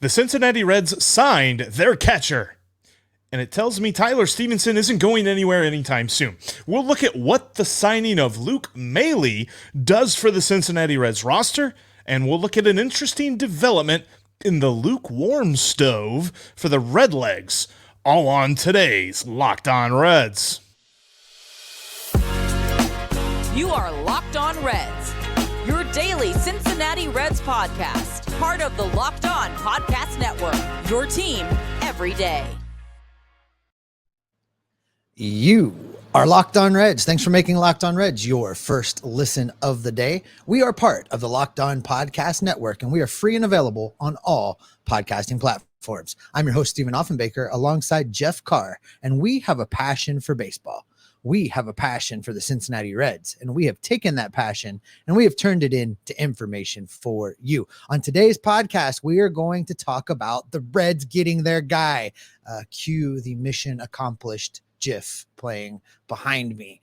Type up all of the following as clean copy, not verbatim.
The Cincinnati Reds signed their catcher. And it tells me Tyler Stephenson isn't going anywhere anytime soon. We'll look at what the signing of Luke Maile does for the Cincinnati Reds roster, and we'll look at an interesting development in the lukewarm stove for the Redlegs, all on today's Locked On Reds. You are Locked On Reds, your daily Cincinnati Reds podcast, part of the Locked On Podcast Network, your team every day. You are Locked On Reds. Thanks for making Locked On Reds your first listen of the day. We are part of the Locked On Podcast Network, and we are free and available on all podcasting platforms. I'm your host, Stephen Offenbaker, alongside Jeff Carr, and we have a passion for baseball. We have a passion for the Cincinnati Reds, and we have taken that passion and we have turned it into information for you. On today's podcast, we are going to talk about the Reds getting their guy. Cue the mission accomplished GIF playing behind me.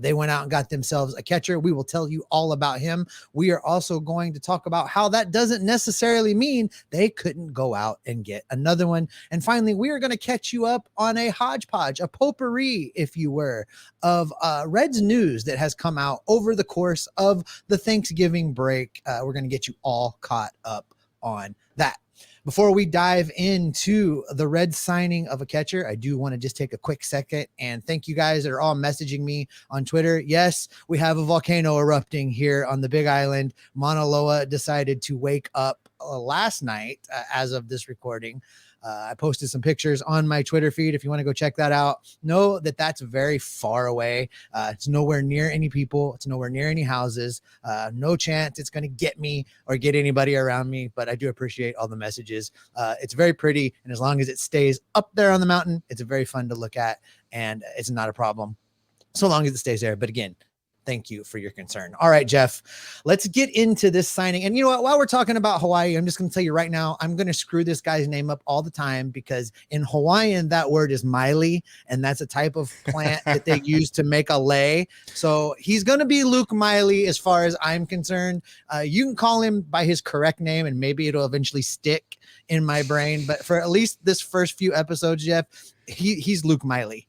They went out and got themselves a catcher. We will tell you all about him. We are also going to talk about how that doesn't necessarily mean they couldn't go out and get another one. And finally, we are going to catch you up on a hodgepodge, a potpourri, if you were, of Reds news that has come out over the course of the Thanksgiving break. We're going to get you all caught up on that. Before we dive into the Reds signing of a catcher, I do want to just take a quick second and thank you guys that are all messaging me on Twitter. Yes, we have a volcano erupting here on the Big Island. Mauna Loa decided to wake up last night as of this recording. I posted some pictures on my Twitter feed. If you want to go check that out, know that that's very far away. It's nowhere near any people. It's nowhere near any houses. No chance it's going to get me or get anybody around me, but I do appreciate all the messages. It's very pretty. And as long as it stays up there on the mountain, it's very fun to look at and it's not a problem so long as it stays there. But again, thank you for your concern. All right, Jeff, let's get into this signing. And you know what? While we're talking about Hawaii, I'm just going to tell you right now, I'm going to screw this guy's name up all the time because in Hawaiian, that word is Maile, and that's a type of plant that they use to make a lei. So he's going to be Luke Maile as far as I'm concerned. You can call him by his correct name, and maybe it'll eventually stick in my brain. But for at least this first few episodes, Jeff, he's Luke Maile.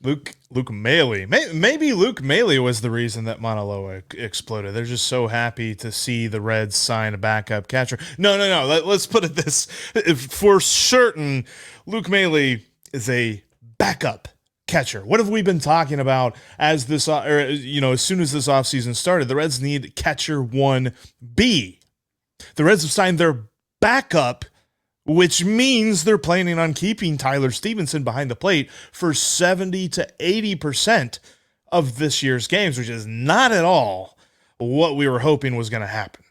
Luke Maile. Maybe Luke Maile was the reason that Mauna Loa exploded. They're just so happy to see the Reds sign a backup catcher. No. Let's put it this. For certain, Luke Maile is a backup catcher. What have we been talking about as this, as soon as this offseason started? The Reds need catcher 1B. The Reds have signed their backup, which means they're planning on keeping Tyler Stephenson behind the plate for 70 to 80% of this year's games, which is not at all what we were hoping was going to happen.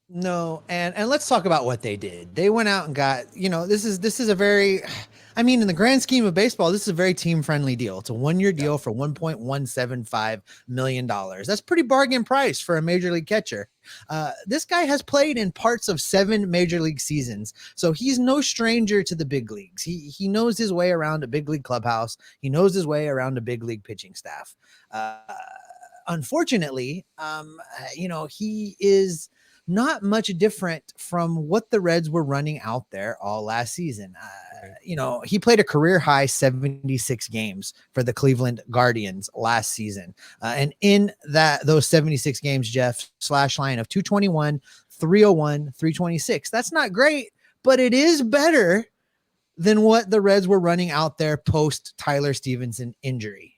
No, and let's talk about what they did. They went out and got, this is a very, in the grand scheme of baseball, this is a very team-friendly deal. It's a one-year deal for $1.175 million. That's pretty bargain price for a major league catcher. This guy has played in parts of 7 major league seasons, so he's no stranger to the big leagues. He knows his way around a big league clubhouse. He knows his way around a big league pitching staff. Unfortunately, he is not much different from what the Reds were running out there all last season. He played a career high 76 games for the Cleveland Guardians last season. And in those 76 games, Jeff, slash line of 221, 301, 326. That's not great, but it is better than what the Reds were running out there post Tyler Stephenson injury.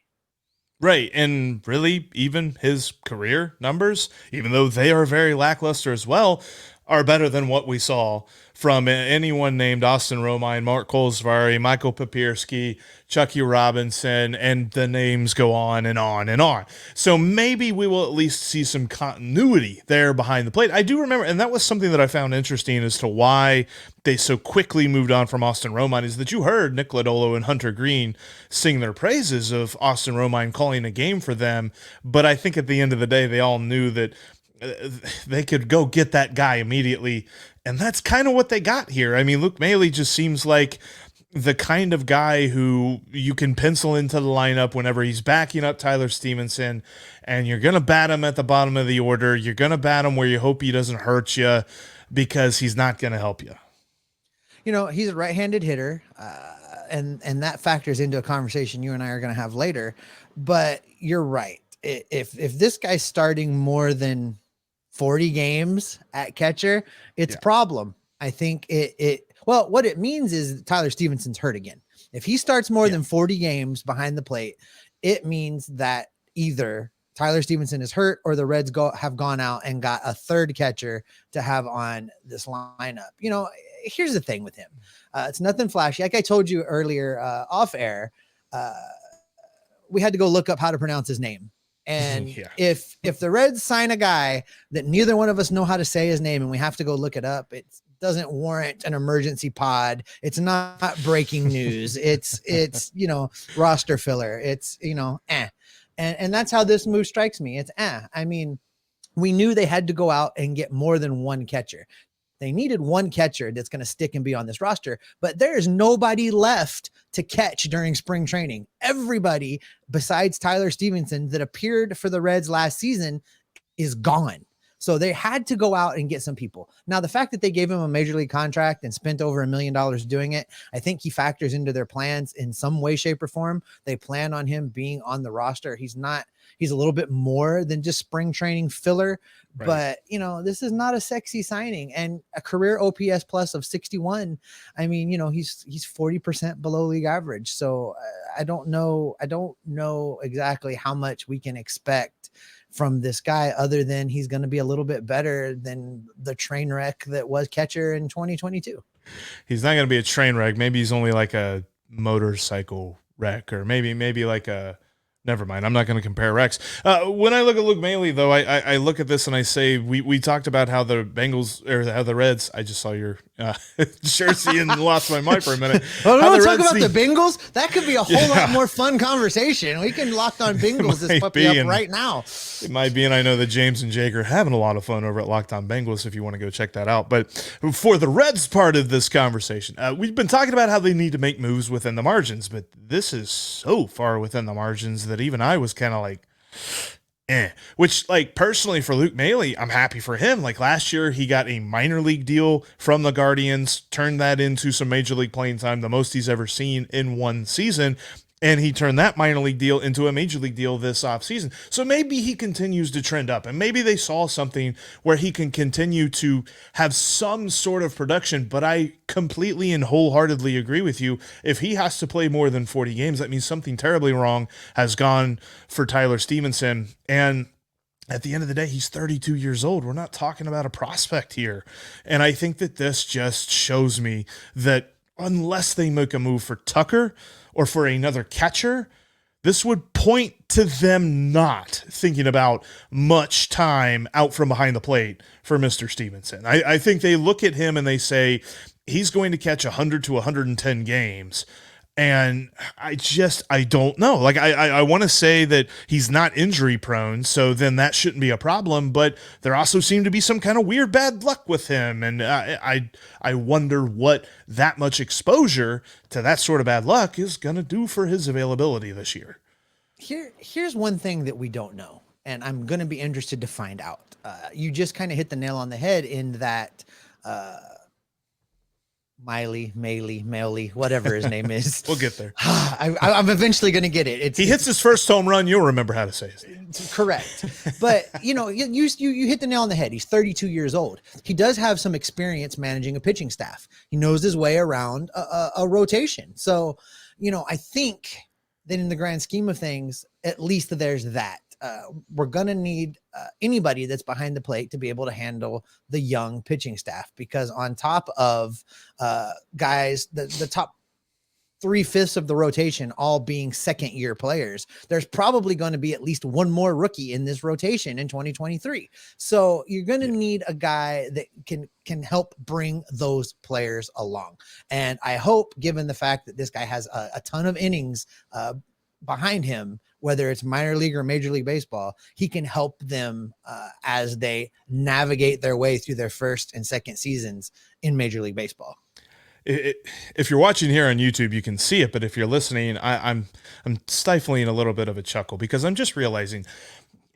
Right, and really, even his career numbers, even though they are very lackluster as well, are better than what we saw from anyone named Austin Romine, Mark Kolesvari, Michael Papierski, Chucky Robinson, and the names go on and on and on. So maybe we will at least see some continuity there behind the plate. I do remember, and that was something that I found interesting as to why they so quickly moved on from Austin Romine, is that you heard Nick Lodolo and Hunter Green sing their praises of Austin Romine calling a game for them, but I think at the end of the day, they all knew that they could go get that guy immediately, and that's kind of what they got here. Luke Maile just seems like the kind of guy who you can pencil into the lineup whenever he's backing up Tyler Stephenson, and you're going to bat him at the bottom of the order. You're going to bat him where you hope he doesn't hurt you because he's not going to help you. he's a right-handed hitter, and that factors into a conversation you and I are going to have later. But you're right. If this guy's starting more than 40 games at catcher, it's a problem. I think well, what it means is Tyler Stephenson's hurt again. If he starts more than 40 games behind the plate, it means that either Tyler Stephenson is hurt or the Reds have gone out and got a third catcher to have on this lineup. Here's the thing with him. It's nothing flashy. Like I told you earlier off air, we had to go look up how to pronounce his name. And if the Reds sign a guy that neither one of us know how to say his name and we have to go look it up, it doesn't warrant an emergency pod. It's not breaking news. It's roster filler. It's, And that's how this move strikes me. It's, I mean, we knew they had to go out and get more than one catcher. They needed one catcher that's going to stick and be on this roster, but there's nobody left to catch during spring training. Everybody besides Tyler Stephenson that appeared for the Reds last season is gone. So they had to go out and get some people. Now, the fact that they gave him a major league contract and spent over $1 million doing it, I think he factors into their plans in some way, shape, or form. They plan on him being on the roster. He's a little bit more than just spring training filler, right. But this is not a sexy signing, and a career OPS plus of 61. I mean, he's 40% below league average. So I don't know exactly how much we can expect from this guy other than he's going to be a little bit better than the train wreck that was catcher in 2022. He's not going to be a train wreck. Maybe he's only like a motorcycle wreck, or maybe like a, never mind. I'm not going to compare wrecks. When I look at Luke Maile, though, I look at this and I say, we talked about how the Bengals or how the Reds, I just saw your jersey and lost my mind for a minute. Well, we want to talk about the Bengals. That could be a whole lot more fun conversation. We can lock on Bengals this puppy up right now. It might be, and I know that James and Jake are having a lot of fun over at Locked On Bengals if you want to go check that out. But for the Reds part of this conversation, we've been talking about how they need to make moves within the margins, but this is so far within the margins that even I was kind of like, which, like, personally for Luke Maile, I'm happy for him. Like last year, he got a minor league deal from the Guardians, turned that into some major league playing time, the most he's ever seen in one season. And he turned that minor league deal into a major league deal this offseason. So maybe he continues to trend up, and maybe they saw something where he can continue to have some sort of production. But I completely and wholeheartedly agree with you. If he has to play more than 40 games, that means something terribly wrong has gone for Tyler Stephenson. And at the end of the day, he's 32 years old. We're not talking about a prospect here. And I think that this just shows me that unless they make a move for Tucker or for another catcher, this would point to them not thinking about much time out from behind the plate for Mr. Stephenson. I think they look at him and they say, he's going to catch 100 to 110 games. And I don't know. Like, I want to say that he's not injury prone, so then that shouldn't be a problem. But there also seemed to be some kind of weird bad luck with him. And I wonder what that much exposure to that sort of bad luck is going to do for his availability this year. Here's one thing that we don't know, and I'm going to be interested to find out. You just kind of hit the nail on the head in that Maile, whatever his name is. We'll get there. I'm eventually going to get it. He his first home run. You'll remember how to say his name. Correct. But, you hit the nail on the head. He's 32 years old. He does have some experience managing a pitching staff. He knows his way around a rotation. So, I think that in the grand scheme of things, at least there's that. We're going to need anybody that's behind the plate to be able to handle the young pitching staff, because on top of guys, the top 3/5 of the rotation all being second-year players, there's probably going to be at least one more rookie in this rotation in 2023. So you're going to need a guy that can help bring those players along. And I hope, given the fact that this guy has a ton of innings behind him, whether it's minor league or major league baseball, he can help them as they navigate their way through their first and second seasons in Major League Baseball. If you're watching here on YouTube, you can see it, but if you're listening, I'm stifling a little bit of a chuckle, because I'm just realizing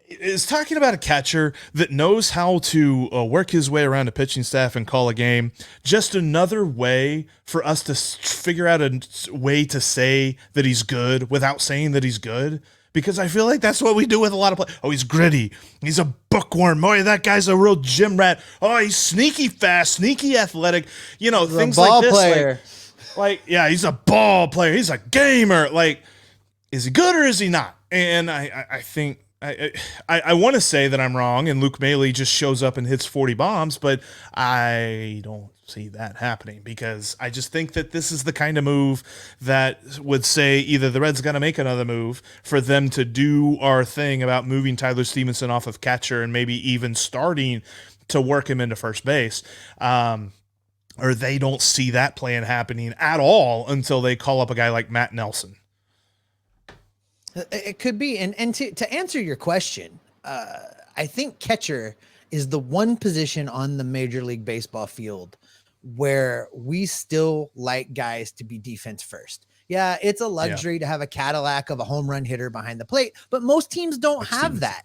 is talking about a catcher that knows how to work his way around a pitching staff and call a game just another way for us to figure out a way to say that he's good without saying that he's good? Because I feel like that's what we do with a lot of players. Oh, he's gritty. He's a bookworm. Boy, that guy's a real gym rat. Oh, he's sneaky fast, sneaky athletic. You know, He's things a ball like this. player. Like, yeah, he's a ball player. He's a gamer. Like, is he good or is he not? And I think I want to say that I'm wrong and Luke Maile just shows up and hits 40 bombs, but I don't see that happening because I just think that this is the kind of move that would say either the Reds got to make another move for them to do our thing about moving Tyler Stephenson off of catcher and maybe even starting to work him into first base. Or they don't see that plan happening at all until they call up a guy like Matt Nelson. It could be. And to answer your question, I think catcher is the one position on the Major League Baseball field where we still like guys to be defense first. Yeah, it's a luxury to have a Cadillac of a home run hitter behind the plate, but most teams don't have that.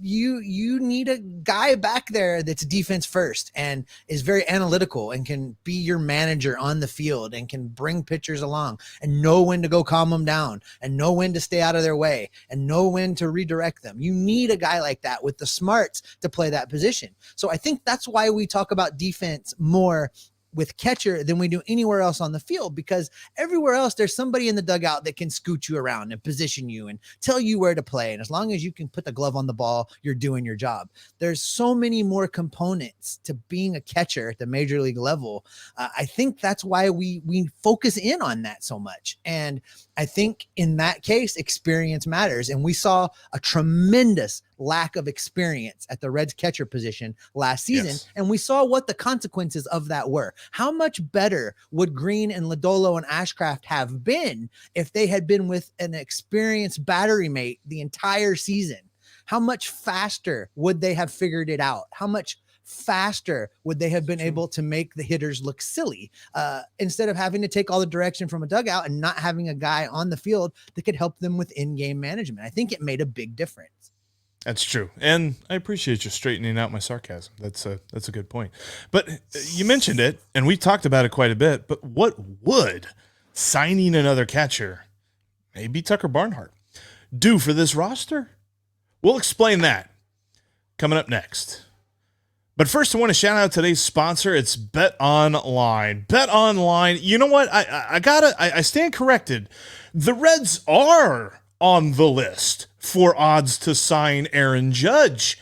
You need a guy back there that's defense first and is very analytical and can be your manager on the field and can bring pitchers along and know when to go calm them down and know when to stay out of their way and know when to redirect them. You need a guy like that with the smarts to play that position. So I think that's why we talk about defense more with catcher than we do anywhere else on the field, because everywhere else there's somebody in the dugout that can scoot you around and position you and tell you where to play. And as long as you can put the glove on the ball, you're doing your job. There's so many more components to being a catcher at the major league level. I think that's why we focus in on that so much. And I think in that case, experience matters. And we saw a tremendous lack of experience at the Reds catcher position last season. Yes. And we saw what the consequences of that were. How much better would Green and Lodolo and Ashcraft have been if they had been with an experienced battery mate the entire season? How much faster would they have figured it out? How much faster would they have been able to make the hitters look silly instead of having to take all the direction from a dugout and not having a guy on the field that could help them with in-game management? I think it made a big difference. That's true. And I appreciate you straightening out my sarcasm. That's a good point. But you mentioned it, and we talked about it quite a bit, but what would signing another catcher, maybe Tucker Barnhart, do for this roster? We'll explain that coming up next. But first, I want to shout out today's sponsor. It's BetOnline. BetOnline, you know what? I stand corrected. The Reds are on the list for odds to sign Aaron Judge.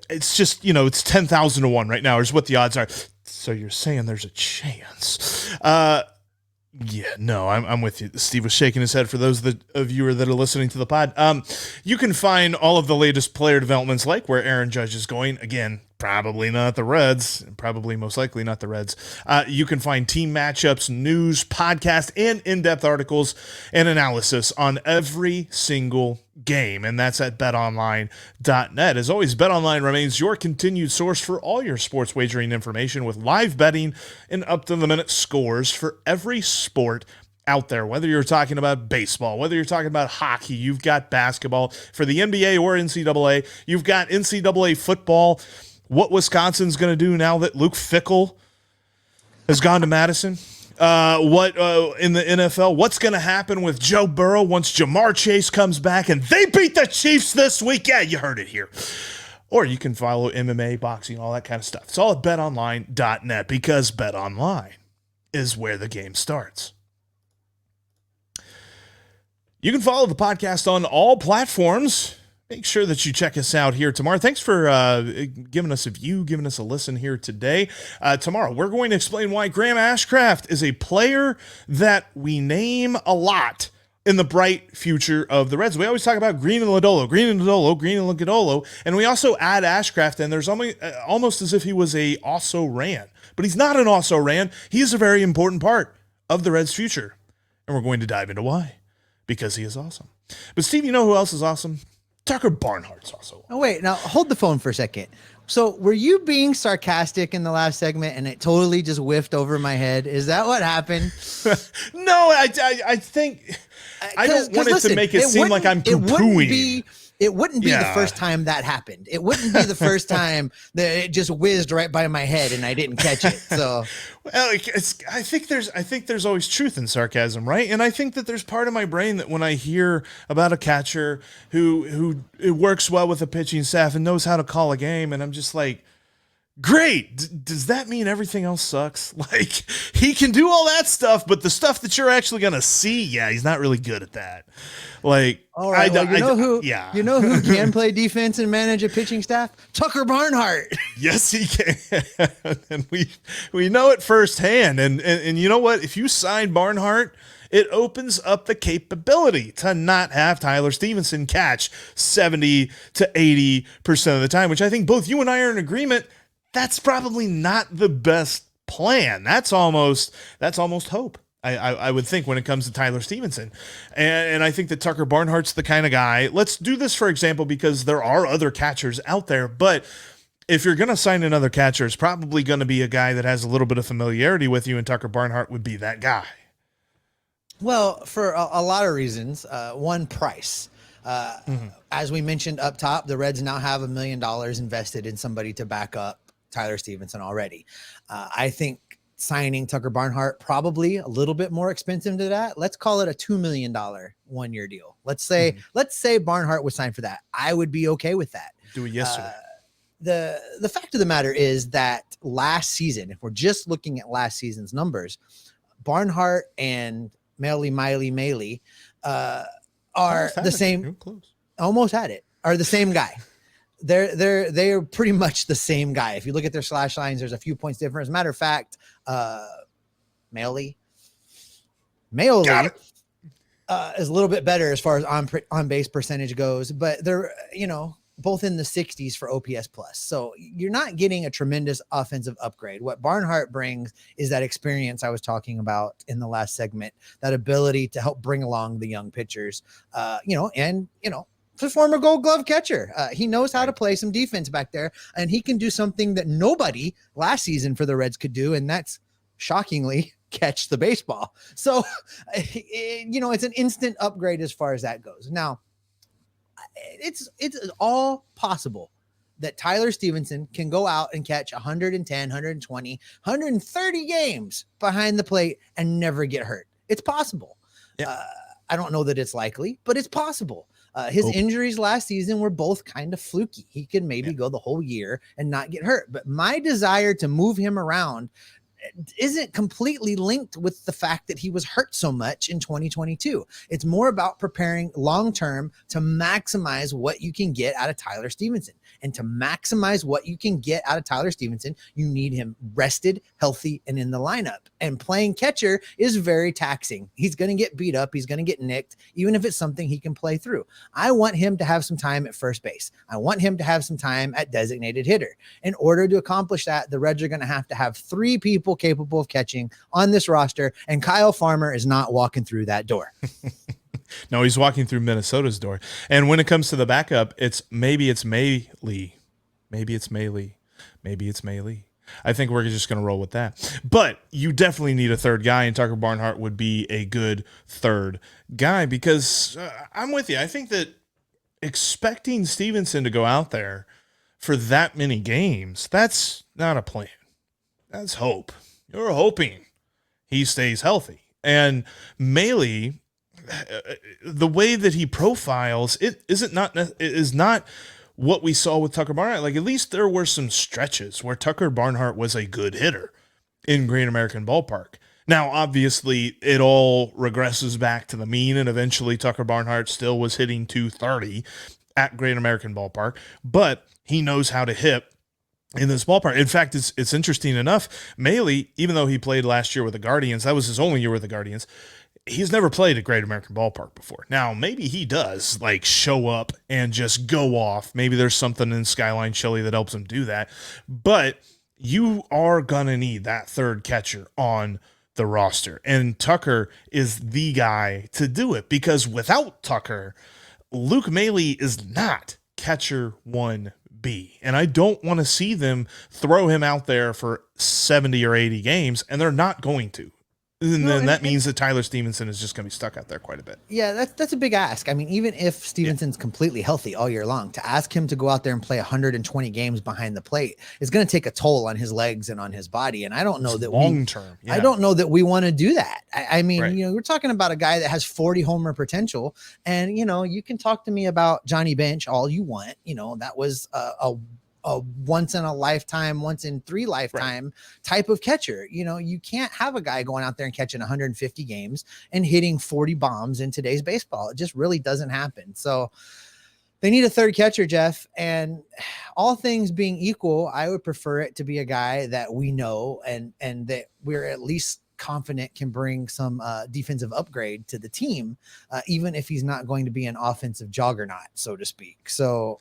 It's just, it's 10,000 to 1 right now is what the odds are. So you're saying there's a chance. Yeah, no, I'm with you. Steve was shaking his head for those of you that are listening to the pod. You can find all of the latest player developments, like where Aaron Judge is going. Again, probably not the Reds, probably most likely not the Reds. You can find team matchups, news, podcast, and in-depth articles and analysis on every single game, and that's at betonline.net. As always, BetOnline remains your continued source for all your sports wagering information with live betting and up-to-the-minute scores for every sport out there. Whether you're talking about baseball, whether you're talking about hockey, you've got basketball. For the NBA or NCAA, you've got NCAA football. What Wisconsin's going to do now that Luke Fickell has gone to Madison. What in the NFL, what's going to happen with Joe Burrow once Jamar Chase comes back and they beat the Chiefs this week? Yeah, you heard it here. Or you can follow MMA, boxing, all that kind of stuff. It's all at betonline.net because BetOnline is where the game starts. You can follow the podcast on all platforms. Make sure that you check us out here tomorrow. Thanks for giving us a view, giving us a listen here today. Tomorrow, we're going to explain why Graham Ashcraft is a player that we name a lot in the bright future of the Reds. We always talk about Green and Lodolo, Green and Lodolo, Green and Lodolo, and we also add Ashcraft, and there's almost as if he was a also-ran. But he's not an also-ran. He is a very important part of the Reds' future, and we're going to dive into why. Because he is awesome. But Steve, you know who else is awesome? Tucker Barnhart's also. Oh, wait. Now, hold the phone for a second. So were you being sarcastic in the last segment and it totally just whiffed over my head? Is that what happened? No, I think I don't want it to make it seem like I'm poo-pooing. It wouldn't be the first time that happened. It wouldn't be the first time that it just whizzed right by my head and I didn't catch it. So, well, I think there's always truth in sarcasm, right? And I think that there's part of my brain that when I hear about a catcher who works well with a pitching staff and knows how to call a game, and I'm just like, great. Does that mean everything else sucks? Like, he can do all that stuff, but the stuff that you're actually going to see, he's not really good at that. Like, all right, you know who can play defense and manage a pitching staff? Tucker Barnhart. Yes, he can. And we know it firsthand. And you know what? If you sign Barnhart, it opens up the capability to not have Tyler Stephenson catch 70 to 80% of the time, which I think both you and I are in agreement. That's probably not the best plan. That's almost hope. I would think when it comes to Tyler Stephenson. And I think that Tucker Barnhart's the kind of guy. Let's do this, for example, because there are other catchers out there. But if you're going to sign another catcher, it's probably going to be a guy that has a little bit of familiarity with you, and Tucker Barnhart would be that guy. Well, for a lot of reasons. One, price. As we mentioned up top, the Reds now have $1 million invested in somebody to back up Tyler Stephenson already. I think signing Tucker Barnhart probably a little bit more expensive to that. Let's call it a $2 million 1-year deal. Let's say Barnhart was signed for that. I would be okay with that. Do it yesterday. The fact of the matter is that last season, if we're just looking at last season's numbers, Barnhart and Maile are the same. Almost had it. Are the same guy. They're pretty much the same guy. If you look at their slash lines, there's a few points different. As a matter of fact, Maile is a little bit better as far as on base percentage goes, but they're both in the 60s for OPS plus. So you're not getting a tremendous offensive upgrade. What Barnhart brings is that experience I was talking about in the last segment, that ability to help bring along the young pitchers, the former Gold Glove catcher. He knows how to play some defense back there, and he can do something that nobody last season for the Reds could do, and that's shockingly catch the baseball. So, it's an instant upgrade as far as that goes. Now, it's all possible that Tyler Stephenson can go out and catch 110, 120, 130 games behind the plate and never get hurt. It's possible. Yeah. I don't know that it's likely, but it's possible. His injuries last season were both kind of fluky. He could maybe go the whole year and not get hurt. But my desire to move him around isn't completely linked with the fact that he was hurt so much in 2022. It's more about preparing long-term to maximize what you can get out of Tyler Stephenson. And to maximize what you can get out of Tyler Stephenson, you need him rested, healthy, and in the lineup. And playing catcher is very taxing. He's going to get beat up. He's going to get nicked, even if it's something he can play through. I want him to have some time at first base. I want him to have some time at designated hitter. In order to accomplish that, the Reds are going to have 3 people capable of catching on this roster, and Kyle Farmer is not walking through that door. No, he's walking through Minnesota's door. And when it comes to the backup, maybe it's Maile. I think we're just going to roll with that. But you definitely need a third guy, and Tucker Barnhart would be a good third guy because I'm with you. I think that expecting Stephenson to go out there for that many games, that's not a plan. That's hope. You're hoping he stays healthy. And Maile, the way that he profiles, it is not what we saw with Tucker Barnhart. Like, at least there were some stretches where Tucker Barnhart was a good hitter in Great American Ballpark. Now, obviously, it all regresses back to the mean, and eventually Tucker Barnhart still was hitting 230 at Great American Ballpark, but he knows how to hit in this ballpark. In fact, it's interesting enough, Maile, even though he played last year with the Guardians, that was his only year with the Guardians, he's never played at Great American Ballpark before. Now, maybe he does show up and just go off. Maybe there's something in Skyline Chili that helps him do that. But you are going to need that third catcher on the roster. And Tucker is the guy to do it, because without Tucker, Luke Maile is not catcher 1B. And I don't want to see them throw him out there for 70 or 80 games, and they're not going to. And No, then that means that Tyler Stephenson is just going to be stuck out there quite a bit. Yeah, that's a big ask. I mean, even if Stevenson's completely healthy all year long, to ask him to go out there and play 120 games behind the plate is going to take a toll on his legs and on his body. And I don't know that long term. Yeah. I don't know that we want to do that. I mean, Right. we're talking about a guy that has 40 homer potential, and you can talk to me about Johnny Bench all you want. That was a once in a lifetime, once in three lifetime type of catcher. You can't have a guy going out there and catching 150 games and hitting 40 bombs in today's baseball. It just really doesn't happen. So they need a third catcher, Jeff, and all things being equal, I would prefer it to be a guy that we know and that we're at least confident can bring some defensive upgrade to the team, even if he's not going to be an offensive juggernaut, so to speak. So,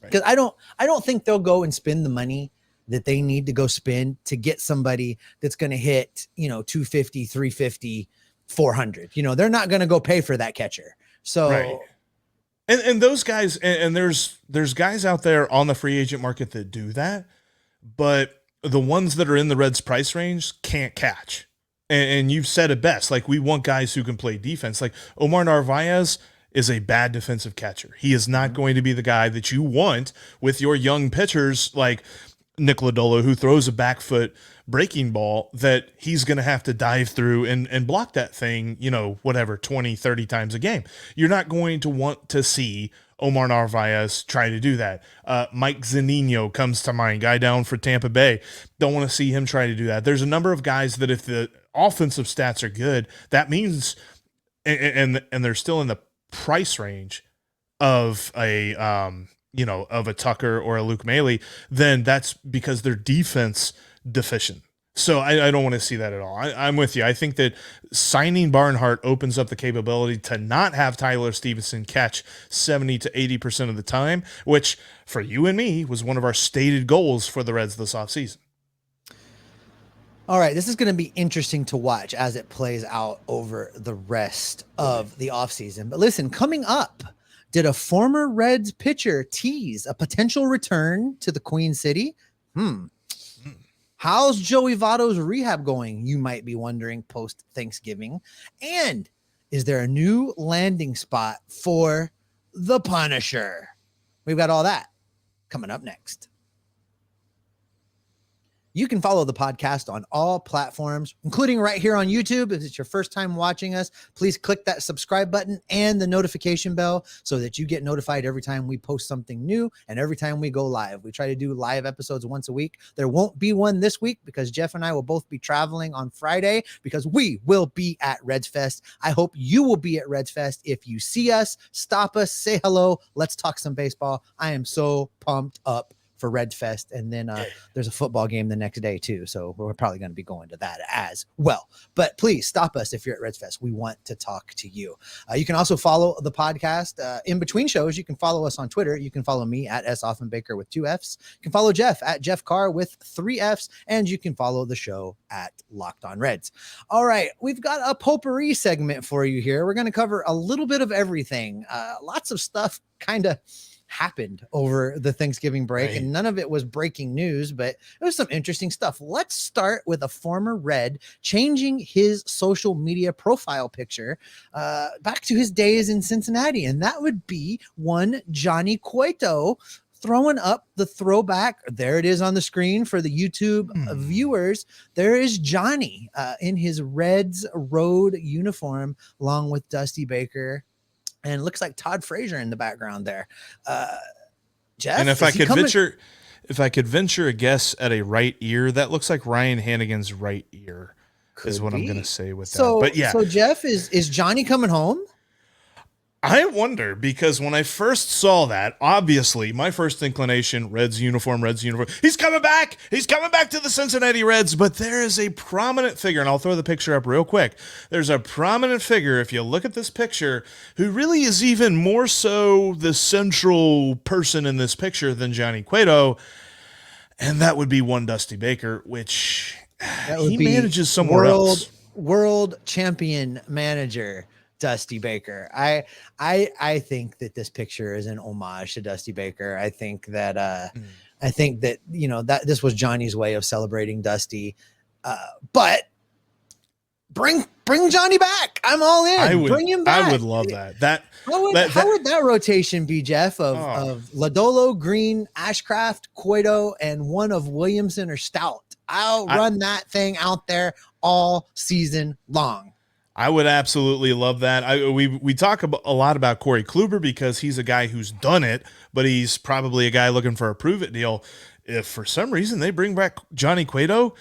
because I don't think they'll go and spend the money that they need to go spend to get somebody that's going to hit, 250, 350, 400. They're not going to go pay for that catcher. So, and those guys, and there's guys out there on the free agent market that do that, but the ones that are in the Reds price range can't catch. And you've said it best. Like, we want guys who can play defense. Like Omar Narvaez is a bad defensive catcher. He is not going to be the guy that you want with your young pitchers like Nick Lodolo, who throws a back foot breaking ball that he's going to have to dive through and block that thing, 20, 30 times a game. You're not going to want to see Omar Narvaez try to do that. Mike Zunino comes to mind, guy down for Tampa Bay. Don't want to see him try to do that. There's a number of guys that if the offensive stats are good, that means, and they're still in the price range of a of a Tucker or a Luke Maile, then that's because they're defense deficient. So I don't want to see that at all. I'm with you. I think that signing Barnhart opens up the capability to not have Tyler Stephenson catch 70 to 80% of the time, which for you and me was one of our stated goals for the Reds this offseason. All right, this is going to be interesting to watch as it plays out over the rest of the offseason. But listen, coming up, did a former Reds pitcher tease a potential return to the Queen City? How's Joey Votto's rehab going? You might be wondering post-Thanksgiving. And is there a new landing spot for the Punisher? We've got all that coming up next. You can follow the podcast on all platforms, including right here on YouTube. If it's your first time watching us, please click that subscribe button and the notification bell so that you get notified every time we post something new and every time we go live. We try to do live episodes once a week. There won't be one this week because Jeff and I will both be traveling on Friday because we will be at Reds Fest. I hope you will be at Reds Fest. If you see us, stop us, say hello. Let's talk some baseball. I am so pumped up for Reds Fest, and then there's a football game the next day too, so we're probably going to be going to that as well. But please stop us if you're at Reds Fest. We want to talk to you. You can also follow the podcast in between shows. You can follow us on Twitter. You can follow me at @SOffenbaker with 2 Fs. You can follow Jeff at Jeff Carr with 3 Fs, and you can follow the show at Locked On Reds. All right, we've got a potpourri segment for you here. We're going to cover a little bit of everything. Lots of stuff kind of happened over the Thanksgiving break, and none of it was breaking news, but it was some interesting stuff. Let's start with a former Red changing his social media profile picture back to his days in Cincinnati, and that would be one Johnny Cueto throwing up the throwback. There it is on the screen for the YouTube viewers. There is Johnny in his Reds road uniform along with Dusty Baker. And it looks like Todd Frazier in the background there. Jeff, and if I could venture a guess at a right ear, that looks like Ryan Hannigan's right ear. Is what I'm going to say with that. But yeah. So Jeff, is Johnny coming home? I wonder, because when I first saw that, obviously my first inclination, Reds uniform. He's coming back. He's coming back to the Cincinnati Reds. But there is a prominent figure, and I'll throw the picture up real quick. There's a prominent figure, if you look at this picture, who really is even more so the central person in this picture than Johnny Cueto. And that would be one Dusty Baker, which he manages somewhere else. World champion manager Dusty Baker. I think that this picture is an homage to Dusty Baker. I think that that this was Johnny's way of celebrating Dusty. But bring Johnny back. I'm all in. Bring him back. I would love that. How would that rotation be, Jeff? Of Lodolo, Green, Ashcraft, Cueto, and one of Williamson or Stout. I'll run that thing out there all season long. I would absolutely love that. We talk a lot about Corey Kluber because he's a guy who's done it, but he's probably a guy looking for a prove-it deal. If for some reason they bring back Johnny Cueto,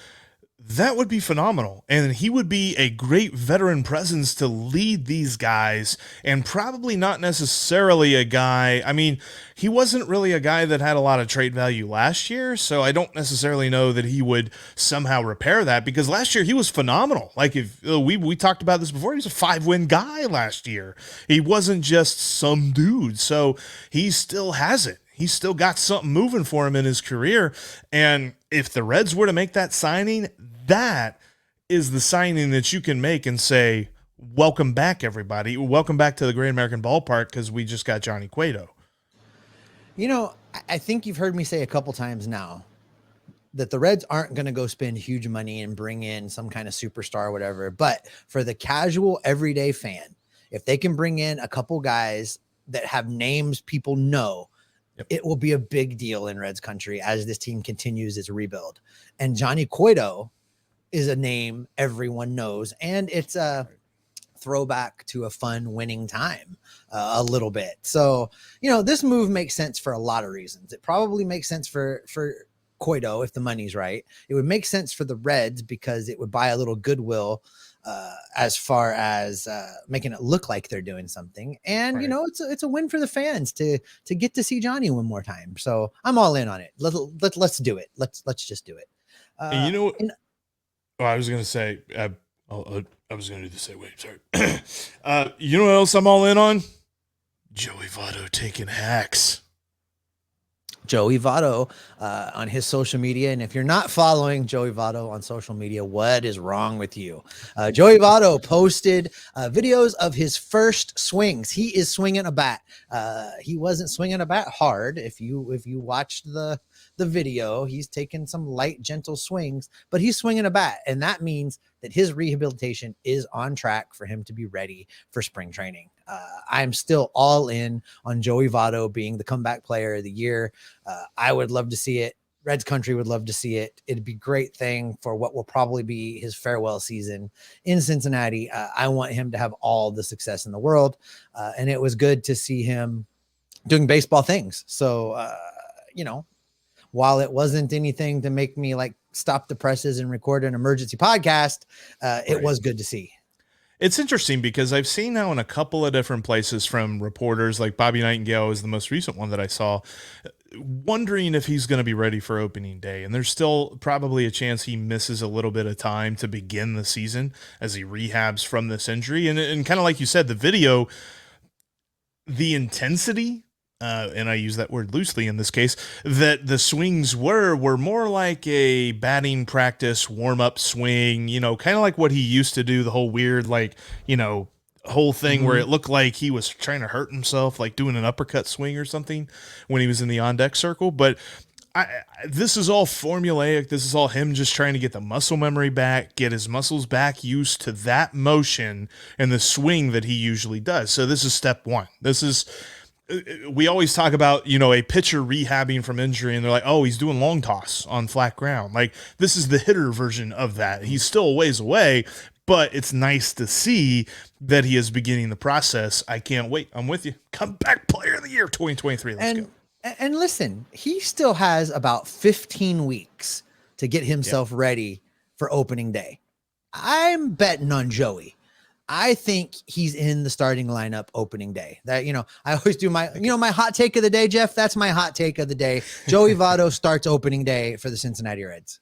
that would be phenomenal. And he would be a great veteran presence to lead these guys, and probably not necessarily a guy. I mean, he wasn't really a guy that had a lot of trade value last year, so I don't necessarily know that he would somehow repair that, because last year he was phenomenal. Like, if we talked about this before, he was a 5-win guy last year. He wasn't just some dude. So he still has it. He's still got something moving for him in his career. And if the Reds were to make that signing, that is the signing that you can make and say, welcome back, everybody. Welcome back to the Great American Ballpark, because we just got Johnny Cueto. You know, I think you've heard me say a couple times now that the Reds aren't going to go spend huge money and bring in some kind of superstar or whatever. But for the casual, everyday fan, if they can bring in a couple guys that have names people know, it will be a big deal in Reds country as this team continues its rebuild. And Johnny Cueto is a name everyone knows, and it's a throwback to a fun winning time a little bit. So, you know, this move makes sense for a lot of reasons. It probably makes sense for Cueto if the money's right. It would make sense for the Reds because it would buy a little goodwill as far as making it look like they're doing something. And, you know, it's a win for the fans to get to see Johnny one more time. So I'm all in on it. Let's do it. Let's just do it. And you know, I was going to say, I was going to do the same way. Sorry. You know what else I'm all in on? Joey Votto taking hacks. Joey Votto on his social media. And if you're not following Joey Votto on social media, what is wrong with you? Joey Votto posted videos of his first swings. He is swinging a bat. He wasn't swinging a bat hard. If you watched the video, he's taking some light, gentle swings, but he's swinging a bat. And that means that his rehabilitation is on track for him to be ready for spring training. I'm still all in on Joey Votto being the comeback player of the year. I would love to see it. Reds country would love to see it. It'd be a great thing for what will probably be his farewell season in Cincinnati. I want him to have all the success in the world. And it was good to see him doing baseball things. So, you know, while it wasn't anything to make me like stop the presses and record an emergency podcast, it was good to see. It's interesting because I've seen now in a couple of different places from reporters, like Bobby Nightingale is the most recent one that I saw, wondering if he's going to be ready for opening day. And there's still probably a chance he misses a little bit of time to begin the season as he rehabs from this injury. And kind of like you said, the video, the intensity, and I use that word loosely in this case, that the swings were more like a batting practice warm-up swing, you know, kind of like what he used to do, the whole weird, like, you know, whole thing where it looked like he was trying to hurt himself, like doing an uppercut swing or something when he was in the on-deck circle. But this is all formulaic. This is all him just trying to get the muscle memory back, get his muscles back used to that motion and the swing that he usually does. So this is step one. We always talk about, you know, a pitcher rehabbing from injury and they're like, oh, he's doing long toss on flat ground. Like, this is the hitter version of that. He's still a ways away, but it's nice to see that he is beginning the process. I can't wait. I'm with you. Comeback player of the year 2023. Let's go. And listen, he still has about 15 weeks to get himself ready for opening day. I'm betting on Joey. I think he's in the starting lineup opening day. That, you know, I always do my hot take of the day, Jeff. That's my hot take of the day. Joey Votto starts opening day for the Cincinnati Reds.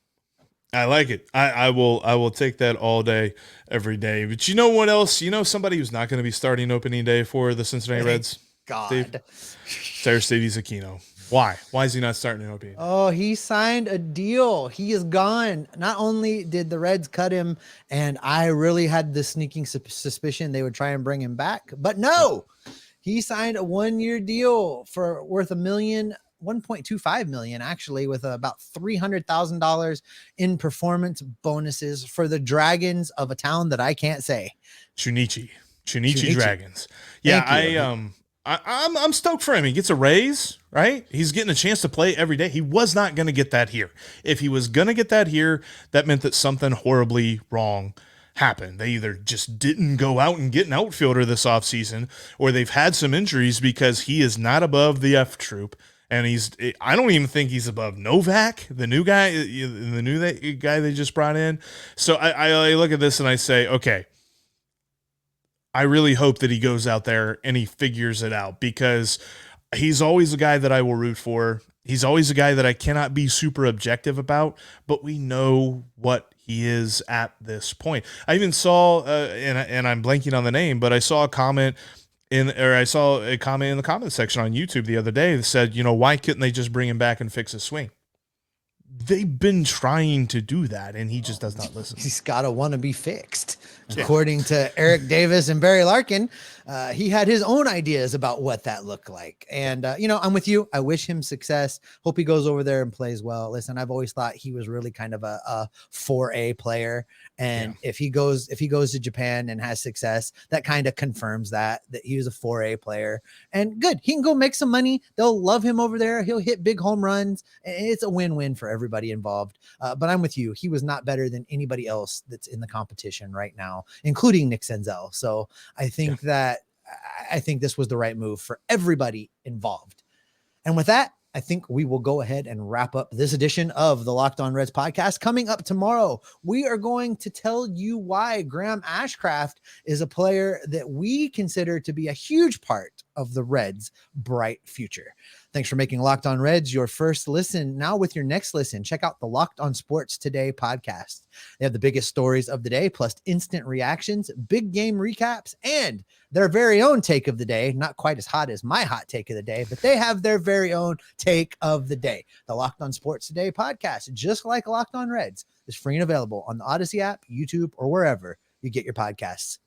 I like it. I will take that all day, every day. But you know what else? You know, somebody who's not going to be starting opening day for the Cincinnati Reds? God. Aristides Aquino. Why? Why is he not starting an opening? Oh, he signed a deal. He is gone. Not only did the Reds cut him, and I really had the sneaking suspicion they would try and bring him back, but no, he signed a 1-year deal for worth $1.1 1.25 million actually, with about $300,000 in performance bonuses for the Dragons of a town that I can't say. Shunichi Shunichi. Dragons. Yeah, Thank you. I'm stoked for him. He gets a raise, right? He's getting a chance to play every day. He was not going to get that here. If he was going to get that here, that meant that something horribly wrong happened. They either just didn't go out and get an outfielder this offseason, or they've had some injuries, because he is not above the F troop. And I don't even think he's above Novak, the new guy they just brought in. So I look at this and I say, okay, I really hope that he goes out there and he figures it out, because he's always a guy that I will root for. He's always a guy that I cannot be super objective about, but we know what he is at this point. I even saw, and I'm blanking on the name, but I saw a comment in the comment section on YouTube the other day that said, why couldn't they just bring him back and fix his swing? They've been trying to do that, and he just does not listen. He's got to want to be fixed. According to Eric Davis and Barry Larkin, he had his own ideas about what that looked like. And, I'm with you. I wish him success. Hope he goes over there and plays well. Listen, I've always thought he was really kind of a 4A player. And if he goes to Japan and has success, that kind of confirms that he was a 4A player. And good, he can go make some money. They'll love him over there. He'll hit big home runs. It's a win-win for everybody involved. But I'm with you. He was not better than anybody else that's in the competition right now, including Nick Senzel. So I think I think this was the right move for everybody involved. And with that, I think we will go ahead and wrap up this edition of the Locked On Reds podcast. Coming up tomorrow, we are going to tell you why Graham Ashcraft is a player that we consider to be a huge part of the Reds' bright future. Thanks for making Locked On Reds your first listen. Now with your next listen, check out the Locked On Sports Today podcast. They have the biggest stories of the day, plus instant reactions, big game recaps, and their very own take of the day. Not quite as hot as my hot take of the day, but they have their very own take of the day. The Locked On Sports Today podcast, just like Locked On Reds, is free and available on the Odyssey app, YouTube, or wherever you get your podcasts.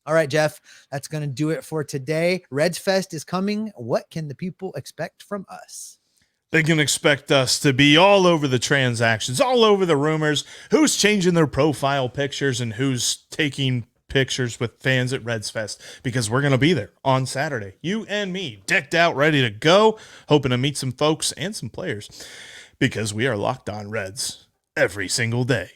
All right, Jeff, that's going to do it for today. Reds Fest is coming. What can the people expect from us? They can expect us to be all over the transactions, all over the rumors, who's changing their profile pictures and who's taking pictures with fans at Reds Fest, because we're going to be there on Saturday. You and me, decked out, ready to go, hoping to meet some folks and some players, because we are Locked On Reds every single day.